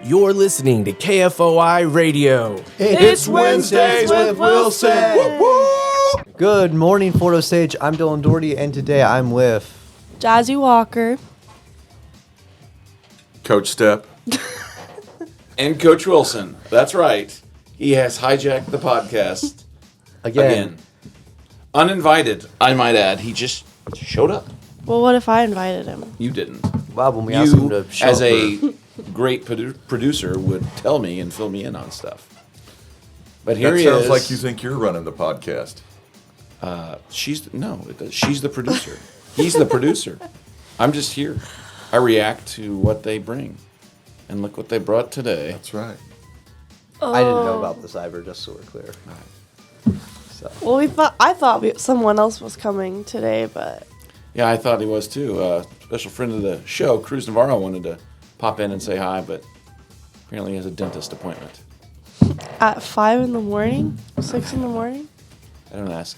You're listening to KFOI Radio. It's Wednesdays with Wilson. Woo, woo. Good morning, Fort Osage. I'm Dylan Doherty, and today I'm with Jazzy Walker. Coach Stepp. And Coach Wilson. That's right. He has hijacked the podcast again. Uninvited, I might add. He just showed up. Well, what if I invited him? You didn't. Bob. When we asked him to show as up a great producer, would tell me and fill me in on stuff. But here That he sounds is. like you think you're running the podcast. She's the producer. He's the producer. I'm just here. I react to what they bring. And look what they brought today. That's right. I didn't know about this either, just so we're clear. So. Well, I thought someone else was coming today, but Yeah, I thought he was too. Special friend of the show, Cruz Navarro, wanted to pop in and say hi, but apparently he has a dentist appointment. at 5 in the morning, 6 in the morning. I don't ask.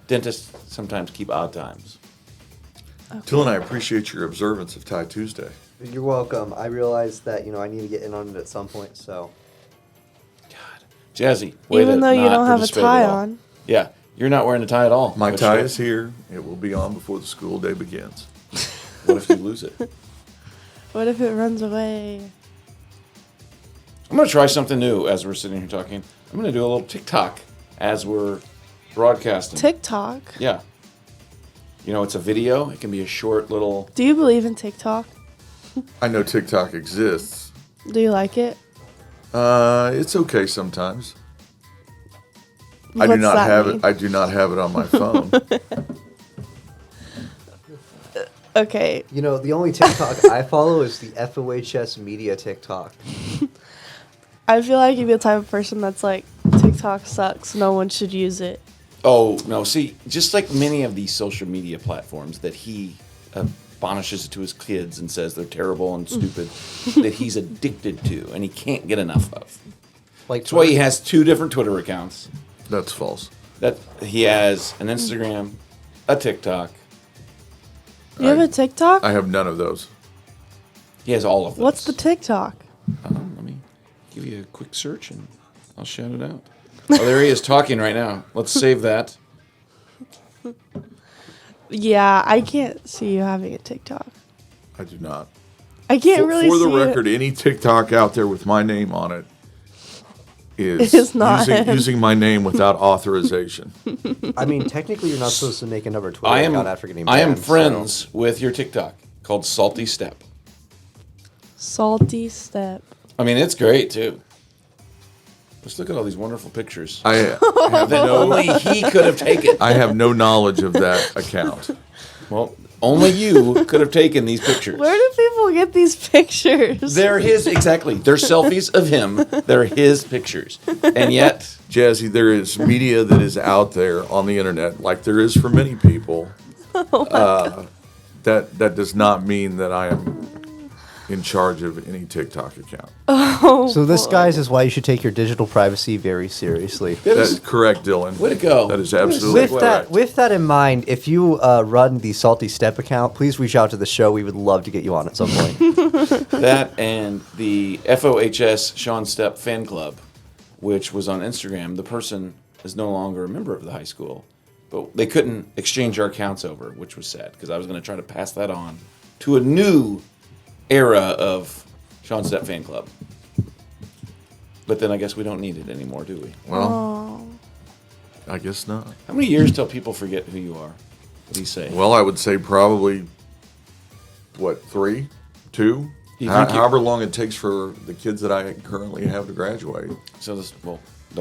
Dentists sometimes keep odd times. Dylan, I appreciate your observance of Tie Tuesday. You're welcome. I realized that I need to get in on it at some point. So God, Jazzy. Way Even to though you not don't have a participate tie at all. on. Yeah, you're not wearing a tie at all. My Coach tie Stepp. is here. It will be on before the school day begins. What if you lose it? What if it runs away? I'm going to try something new as we're sitting here talking. I'm going to do a little TikTok as we're broadcasting. TikTok. Yeah. It's a video. It can be a short little... Do you believe in TikTok? I know TikTok exists. Do you like it? It's okay sometimes. I do What's not that have mean? it. I do not have it on my phone. Okay. the only TikTok I follow is the FOHS Media TikTok. I feel like you'd be the type of person that's like, TikTok sucks. No one should use it. Oh, no. See, just like many of these social media platforms that he admonishes to his kids and says they're terrible and stupid, that he's addicted to and he can't get enough of. Like That's why he has 2 different Twitter accounts. That's false. That he has an Instagram, a TikTok. You have a TikTok? I have none of those. He has all of those. What's the TikTok? Let me give you a quick search and I'll shout it out. Oh, there he is talking right now. Let's save that. Yeah, I can't see you having a TikTok. I do not. I can't really For the see record, it. any TikTok out there with my name on it is It's not him. using my name without authorization. I mean, technically, you're not supposed to make another Twitter I account after getting am banned. friends with your TikTok called Salty Step. Salty Step. I mean, it's great too. Let's look at all these wonderful pictures I that only he could have taken. I have no knowledge of that account. Well, only you could have taken these pictures. Where do people get these pictures? They're his, exactly. They're selfies of him. They're his pictures. And yet, Jazzy, there is media that is out there on the internet, like there is for many people. That does not mean that I am in charge of any TikTok account. So this, guys, is why you should take your digital privacy very seriously. That's correct, Dylan. way to go. That is absolutely With that in mind, if you run the Salty Step account, please reach out to the show. We would love to get you on at some point. That and the FOHS Sean Stepp fan club, which was on Instagram. The person is no longer a member of the high school, but they couldn't exchange our accounts over, which was sad because I was going to try to pass that on to a new era of Sean Stepp fan club. But then I guess we don't need it anymore, do we? Well, I guess not. How many years till people forget who you are? What do you say? Well, I would say probably, 3, 2? You think you- However long it takes for the kids that I currently have to graduate. So they're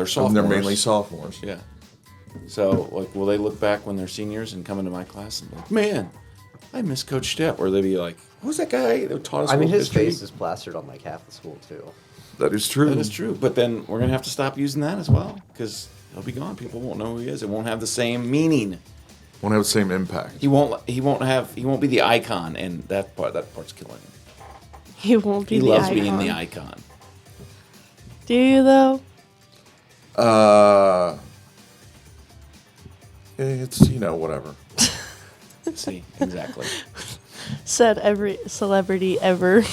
And sophomores. they're mainly sophomores. Yeah. So, will they look back when they're seniors and come into my class and be like, man, I miss Coach Stepp? Or they be like, who's that guy that taught us I mean, world his history? face is plastered on like half the school too. That is true. That is true. But then we're going to have to stop using that as well because he'll be gone. People won't know who he is. It won't have the same meaning. Won't have the same impact. He won't be the icon, and that part's killing him. He won't be He the loves icon. being the icon. Do you though? It's, whatever. See, exactly. Said every celebrity ever.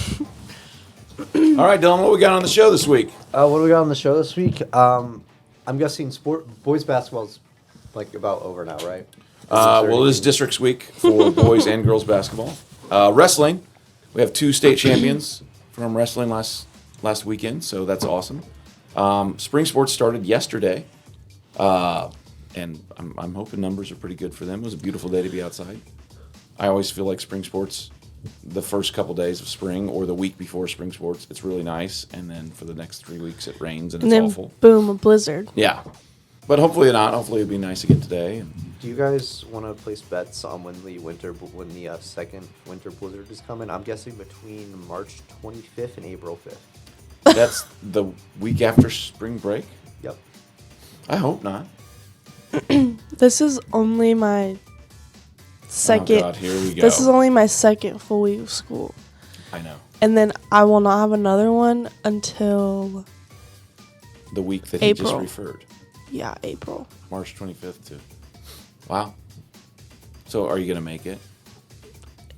All right, Dylan, what we got on the show this week? What do we got on the show this week? I'm guessing boys basketball's like about over now, right? Well, it is Districts Week for boys and girls basketball. Wrestling, we have 2 state champions from wrestling last weekend, so that's awesome. Spring sports started yesterday, and I'm hoping numbers are pretty good for them. It was a beautiful day to be outside. I always feel like spring sports, the first couple days of spring or the week before spring sports, it's really nice, and then for the next 3 weeks it rains and And it's then, awful. boom, a blizzard. Yeah, but hopefully not. Hopefully it'll be nice again today. Do you guys want to place bets on when the second winter blizzard is coming? I'm guessing between March 25th and April 5th. That's the week after spring break. Yep. I hope not. This is only my second. Oh God, here we go. This is only my second full week of school, I know. and then I will not have another one until The week that April. he just referred. April. March 25th too. Wow. So are you going to make it?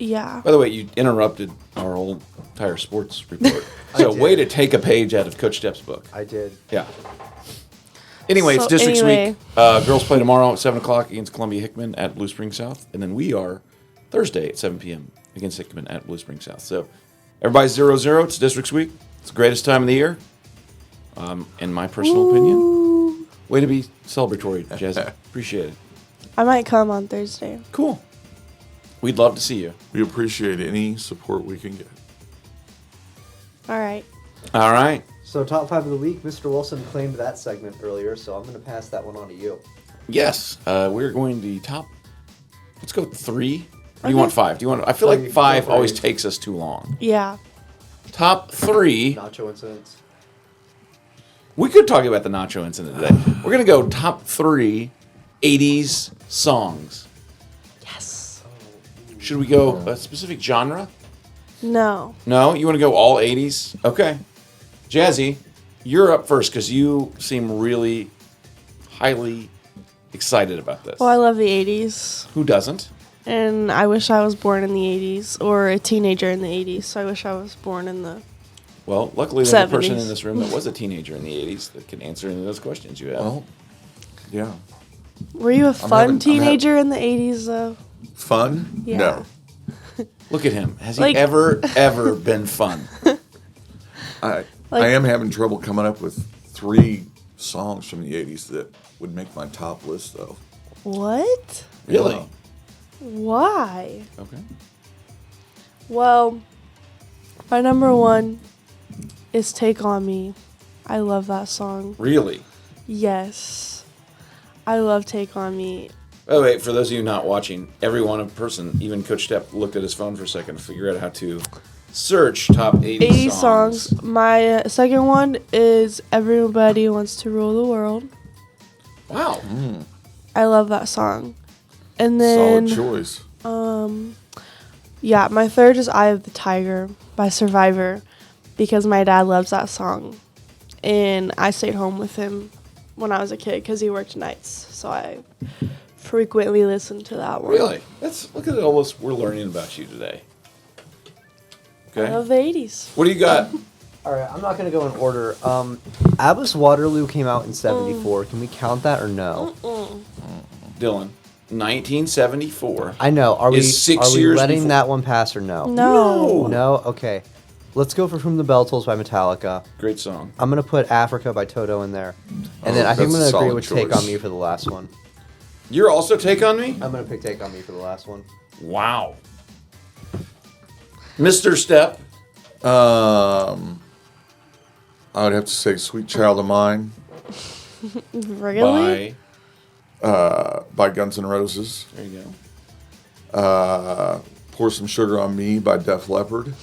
Yeah. By the way, you interrupted our whole entire sports report. So way to take a page out of Coach Stepp's book. I did. Yeah. Anyway, it's So Districts anyway. Week. Girls play tomorrow at 7 o'clock against Columbia Hickman at Blue Spring South. And then we are Thursday at 7 p.m. against Hickman at Blue Spring South. So everybody's 0-0. It's Districts Week. It's the greatest time of the year, in my personal opinion. Ooh. Way to be celebratory, Jazzy. Appreciate it. I might come on Thursday. Cool. We'd love to see you. We appreciate any support we can get. All right. All right. So top 5 of the week, Mr. Wilson claimed that segment earlier, so I'm going to pass that one on to you. Yes. We're going to top. Let's go 3. Or do you Okay. want 5? Do you want? I feel Oh, like you can 5 go always first. takes us too long. Yeah. Top 3. Nacho incidents. We could talk about the nacho incident today. We're gonna go top 3 '80s songs. Yes. Should we go a specific genre? No. No, you want to go all '80s? Okay. Jazzy, you're up first because you seem really highly excited about this. Well, I love the 80s, Who doesn't? and I wish I was born in the 80s or a teenager in the 80s. So I wish I was born in the. Well, luckily there's a person 70s. in this room that was a teenager in the '80s that can answer any of those questions you have. Well, yeah. Were you a fun having- teenager in the 80s, though? Fun? Yeah. No. Look at him. Has he Like- ever been fun? I Like- am having trouble coming up with 3 songs from the 80s that would make my top list, though. What? Really? Yeah. Why? Okay. Well, my number 1 is Take On Me. I love that song. Really? Yes. I love Take On Me. Oh, wait, for those of you not watching, every one of person, even Coach Stepp, looked at his phone for a second to figure out how to search top 80 80 songs. songs. My second one is Everybody Wants to Rule the World. Wow. I love that song. And Solid then, choice. yeah, my third is Eye of the Tiger by Survivor because my dad loves that song. And I stayed home with him when I was a kid because he worked nights. So I frequently listened to that one. Really? Look at all this we're learning about you today. I Okay. love the 80s. What do you got? All right, I'm not going to go in order. ABBA's Waterloo came out in 74. Can we count that or no? Dylan. 1974. I know. Are we, Is 6 are we years letting before- that one pass or no? No. No? Okay. Let's go for From the Bell Tolls by Metallica. Great song. I'm going to put Africa by Toto in there. And then Oh, I think I'm that's going a to agree solid with Take On choice. Me for the last one. You're also Take On Me? I'm going to pick Take On Me for the last one. Wow. Mr. Stepp. I would have to say Sweet Child of Mine Really? by Guns N' Roses. There you go. Pour Some Sugar on Me by Def Leppard.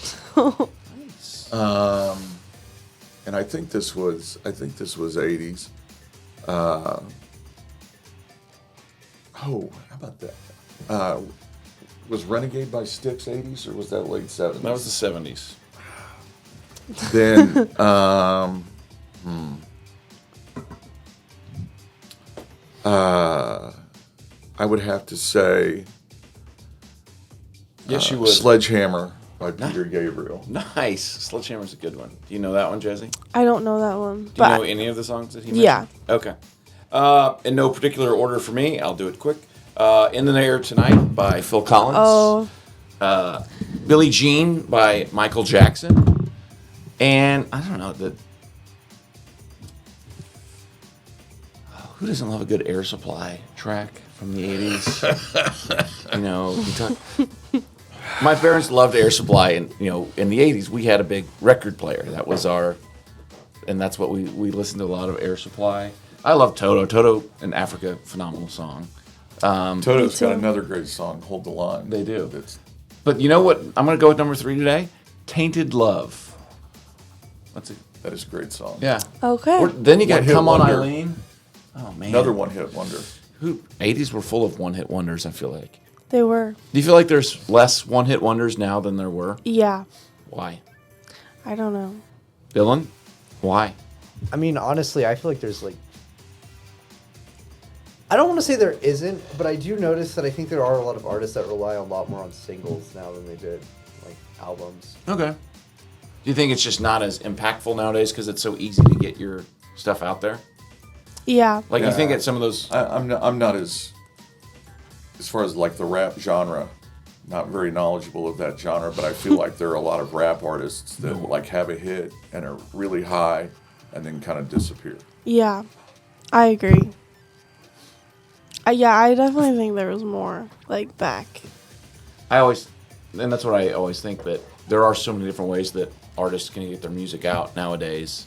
And I think this was 80s. Oh, how about that? Was Renegade by Styx 80s or was that late 70s? That was the 70s. Then, I would have to say Yes, you would. Sledgehammer by Peter Gabriel. Nice. Sledgehammer's a good one. Do you know that one, Jesse? I don't know that one. Do you But know any of the songs that he mentioned? Yeah. Okay. In no particular order for me, I'll do it quick. In the Air Tonight by Phil Collins. oh, Billie Jean by Michael Jackson. And I don't know, who doesn't love a good Air Supply track from the 80s? You know, my parents loved Air Supply, and in the 80s we had a big record player. That was and that's what we listened to a lot of Air Supply. I love Toto. Toto in Africa, phenomenal song. Toto's got another great song, Hold the Line. They do. It's, But you know what? I'm going to go with number 3 today. Tainted Love. What's it? that is a great song. Yeah. okay. Then you got One-hit Come On wonder. Eileen. Oh man. Another one-hit wonder. 80s were full of one-hit wonders, I feel like. They were. Do you feel like there's less one-hit wonders now than there were? Yeah. Why? I don't know. Dylan? Why? I mean, honestly, I feel like there's like. I don't want to say there isn't, but I do notice that I think there are a lot of artists that rely a lot more on singles now than they did, like albums. Okay. Do you think it's just not as impactful nowadays because it's so easy to get your stuff out there? Yeah. Like you Yeah. think at some of those... I'm not as far as like the rap genre, not very knowledgeable of that genre, but I feel like there are a lot of rap artists that like have a hit and are really high and then kind of disappear. Yeah. I agree. Yeah, I definitely think there was more, like, back. And that's what I always think, that there are so many different ways that artists can get their music out nowadays.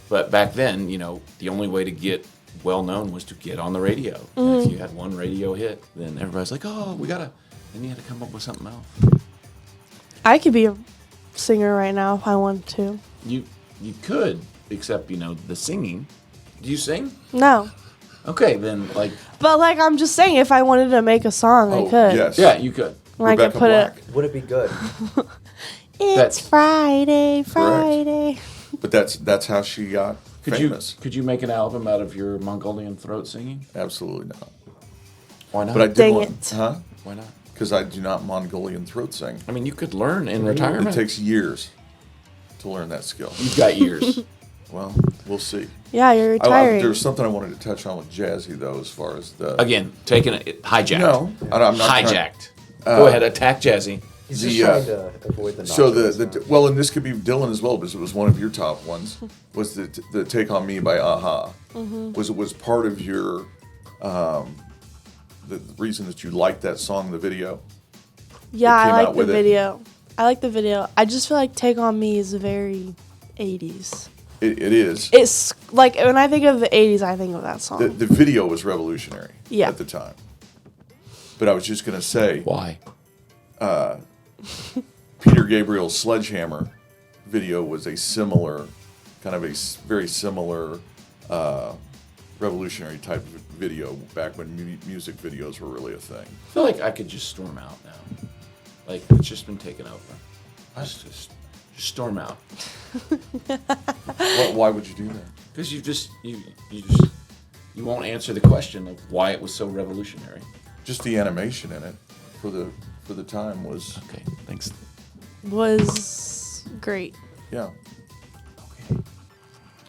But back then, the only way to get well known was to get on the radio. And if you had one radio hit, then everybody's like, oh, then you had to come up with something else. I could be a singer right now if I wanted to. You could, except, the singing. Do you sing? No. Okay, then, like, But, like, I'm just saying, if I wanted to make a song, I could. Yes. yeah, you could. And I could Rebecca put Black. Would it be good? It's That's- Friday. But that's how she got famous. Could you make an album out of your Mongolian throat singing? Absolutely not. Why not? But I did Dang want, it. huh? Why not? Because I do not Mongolian throat sing. I mean, you could learn in It retirement. takes years to learn that skill. You've got years. Well, we'll see. Yeah, you're retiring. There was something I wanted to touch on with Jazzy, though, as far as the... Again, taking it hijacked. No, I'm not trying- hijacked. Go ahead, attack Jazzy. He's The, just trying to avoid the. So nachos now. well, and this could be Dylan as well, because it was one of your top ones. Was the Take on Me by Aha? Was part of your the reason that you liked that song, the video? Yeah, came I out like the with it. video. I like the video. I just feel like Take On Me is very 80s. It is. It's like when I think of the 80s, I think of that song. The video was revolutionary Yeah. at the time. But I was just gonna say, Why? Peter Gabriel's Sledgehammer video was a similar, kind of a very similar revolutionary type of video back when music videos were really a thing. I feel like I could just storm out now. Like, it's just been taken over. Just storm out. Why would you do that? Because you won't answer the question of why it was so revolutionary. Just the animation in it for the time was, Okay, thanks. Was great. yeah.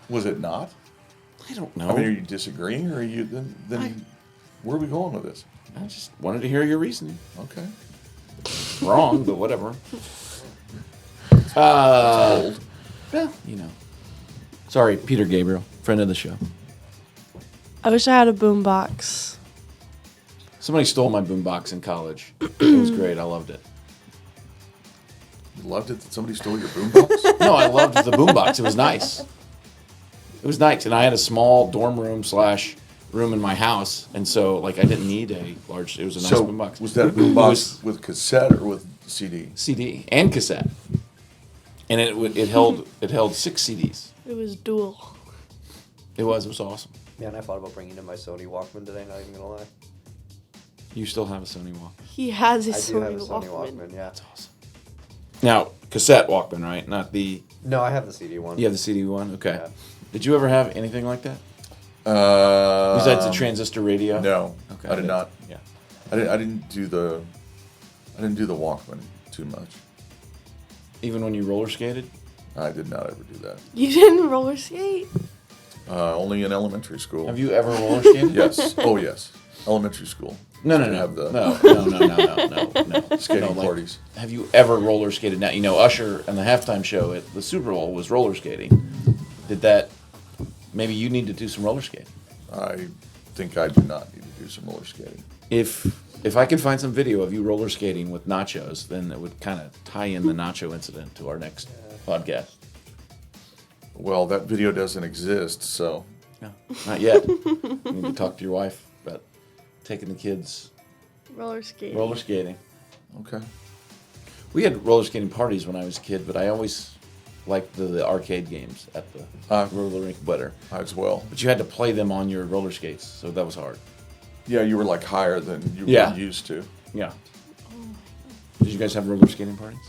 Was it not? I don't know. I mean, are you disagreeing, or are you then where are we going with this? I just wanted to hear your reasoning. Okay. Wrong, but whatever. Old. Well, Sorry, Peter Gabriel, friend of the show. I wish I had a boombox. Somebody stole my boombox in college. It was great. I loved it. You loved it that somebody stole your boombox? No, I loved the boombox. It was nice. It was nice, and I had a small dorm room / room in my house, and so like I didn't need a large. It was a nice So boombox. was that It boombox was with cassette or with CD? CD and cassette, and it held 6 CDs. It was dual. It was awesome. Man, I thought about bringing in my Sony Walkman today. Not even gonna lie. You still have a Sony Walkman. He has I his do have a Sony Sony Walkman. Walkman. Yeah. That's awesome. Now cassette Walkman, right? Not the. No, I have the CD one. You have the CD one. Okay. Yeah. Did you ever have anything like that? Besides the transistor radio? No, Okay. I did not. Yeah. I didn't do the Walkman too much. Even when you roller skated? I did not ever do that. You didn't roller skate? Only in elementary school. Have you ever roller skated? Yes. Oh, yes. Elementary school. No. Have the No. skating No, like, parties. Have you ever roller skated? Now, you know, Usher and the halftime show at the Super Bowl was roller skating. Did that, maybe you need to do some roller skating. I think I do not need to do some roller skating. If I could find some video of you roller skating with nachos, then it would kind of tie in the nacho incident to our next podcast. Well, that video doesn't exist, so No, not yet. You need to talk to your wife about taking the kids Roller skating. roller skating. okay. We had roller skating parties when I was a kid, but I always liked the arcade games at the roller rink better. I as well. But you had to play them on your roller skates, so that was hard. Yeah, you were like higher than you Yeah. were used to. Yeah. Did you guys have roller skating parties?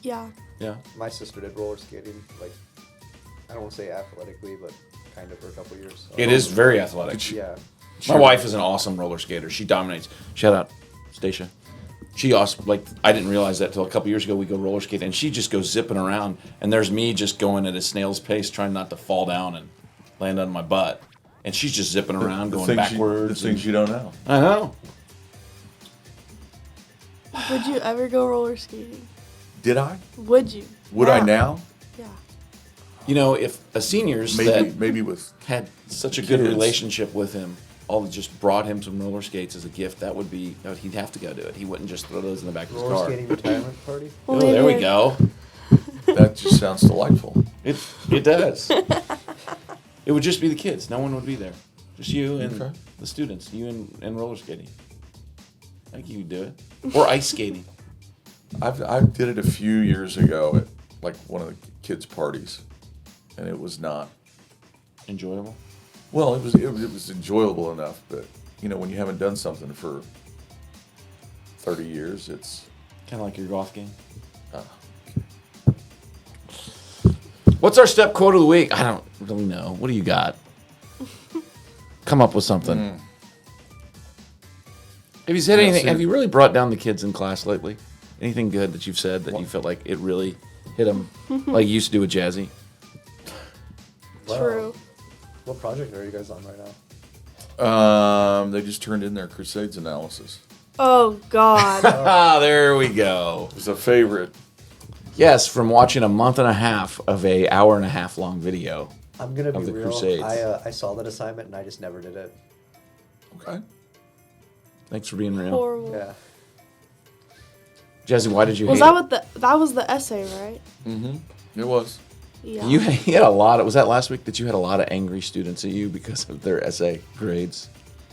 Yeah. Yeah. My sister did roller skating, like, I don't want to say athletically, but kind of for a couple years. So. It is very athletic. Yeah. My wife is an awesome roller skater. She dominates. Shout out, Stacia. She also, like, I didn't realize that till a couple years ago. We go roller skating, and she just goes zipping around, and there's me just going at a snail's pace, trying not to fall down and land on my butt. And she's just zipping around, going the backwards. things you don't know. I know. Would you ever go roller skating? Did I? Would you? Would I now? Yeah. You know, if a seniors Maybe with had such a good kids. relationship with him, all just brought him some roller skates as a gift, he'd have to go do it. He wouldn't just throw those in the back of his Roller car. skating retirement party? Oh, Well, there we maybe- go. that just sounds delightful. It does. It would just be the kids. No one would be there. Just you and Okay. the students. You and roller skating. I think you could do it. Or ice skating. I did it a few years ago at like one of the kids' parties, and it was not. Enjoyable. Well, it was enjoyable enough, but you know when you haven't done something for 30 years, it's Kind of like your golf game. uh, What's our step quote of the week? I don't really know. What do you got? Come up with something. Have you said Yeah, anything? see- Have you really brought down the kids in class lately? Anything good that you've said that you felt like it really hit them, like you used to do with Jazzy? True. What project are you guys on right now? they just turned in their Crusades analysis. Oh God. Ah, there we go. It was a favorite. Yes, from watching a month and a half of a hour and a half long video. I'm gonna Of be the real. Crusades. I saw that assignment and I just never did it. Okay. Thanks for being real. Horrible. Yeah. Jazzy, why did you Was hate that it? what that was the essay, right? It was. Yeah. You had a lot of, was that last week that you had a lot of angry students at you because of their essay grades?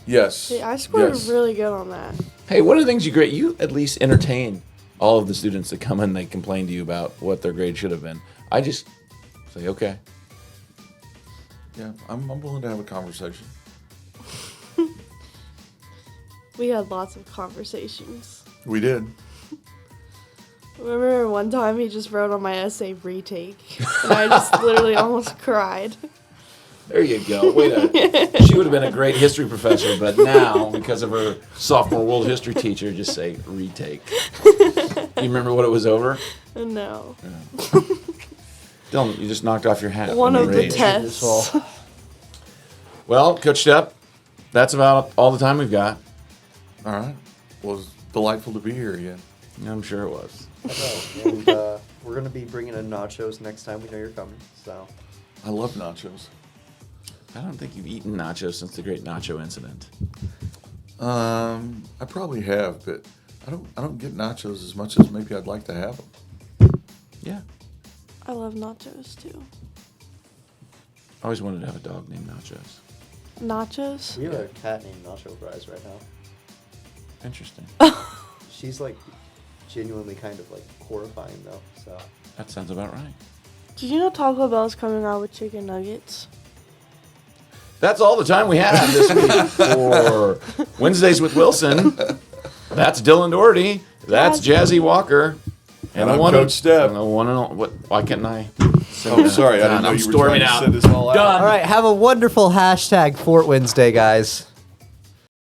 Yes. Hey, I scored yes. really good on that. Hey, one of the things you entertain entertain all of the students that come in, they complain to you about what their grade should have been. I just say, okay. Yeah, I'm willing to have a conversation. We had lots of conversations. We did. Remember one time he just wrote on my essay retake, and I just literally almost cried. There you go. She would have been a great history professor, but now, because of her sophomore world history teacher, just say retake. You remember what it was over? No. Dylan, you just knocked off your hat. One in of the rage. tests. Well, Coach Stepp, that's about all the time we've got. All right. Well, it's delightful to be here again. I'm sure it was. I know. And we're gonna be bringing in nachos next time we know you're coming. So I love nachos. I don't think you've eaten nachos since the great nacho incident. I probably have, but I don't get nachos as much as maybe I'd like to have them. Yeah. I love nachos too. I always wanted to have a dog named Nachos. Nachos? we have a cat named Nacho Fries right now. Interesting. She's like genuinely kind of like horrifying though. So That sounds about right. Did you know Taco Bell's coming out with chicken nuggets? That's all the time we have this week for Wednesdays with Wilson. That's Dylan Doherty. That's Jazzy Walker. And I'm Coach Stepp. And the one and all, what? Why can't I? Oh, sorry. I didn't know I'm you were storming trying to out. send this all out. Done. all right, have a wonderful hashtag Fort Wednesday, guys.